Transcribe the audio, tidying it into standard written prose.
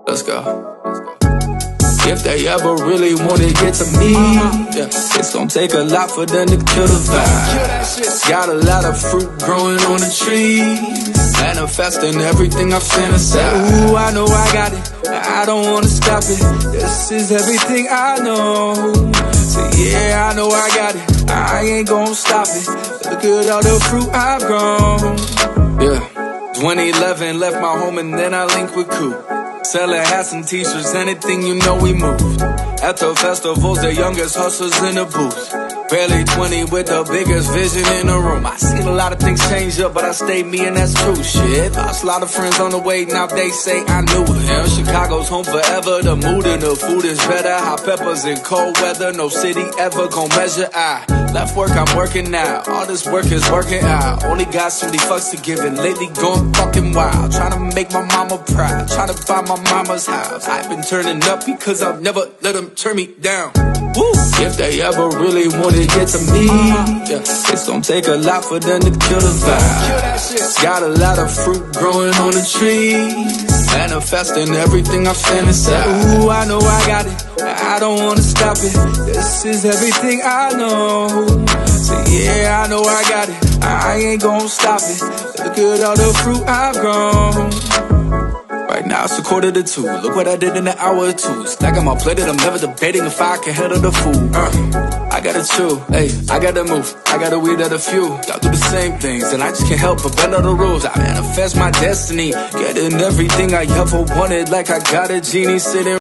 Let's go. If they ever really wanna get to me, yeah, it's gonna take a lot for them to kill the vibe. Got a lot of fruit growing on the trees, manifesting everything I fantasize. Ooh, I know I got it, I don't wanna stop it. This is everything I know. So yeah, I know I got it, I ain't gonna stop it. Look at all the fruit I've grown. Yeah, 2011 left my home and then I linked with Coop. Selling hats and t-shirts, anything you know we moved. At the festivals, the youngest hustlers in the booth. Barely 20 with the biggest vision in the room. I seen a lot of things change up, but I stayed me and that's true shit. Lost a lot of friends on the way, now they say I knew it. Yeah, Chicago's home forever, the mood and the food is better. Hot peppers in cold weather, no city ever gon' measure. I left work, I'm working now. All this work is working out. Only got so many fucks to give and lately going fucking wild. Trying to make my mama proud, trying to buy my mama's house. I've been turning up because I've never let them turn me down. Woo. If they ever really wanna get to me, yeah, it's gonna take a lot for them to kill the vibe. Got a lot of fruit growing on the trees, manifesting everything I fantasize. Ooh, I know I got it, I don't wanna stop it. This is everything I know. So yeah, I know I got it, I ain't gonna stop it. Look at all the fruit I've grown. Right now it's 1:45. Look what I did in an hour or two. Stacking my plate and I'm never debating if I can handle the food. I gotta chew, hey, I gotta move, I gotta weed out a few. Y'all do the same things and I just can't help but bend all the rules. I manifest my destiny, getting everything I ever wanted, like I got a genie sitting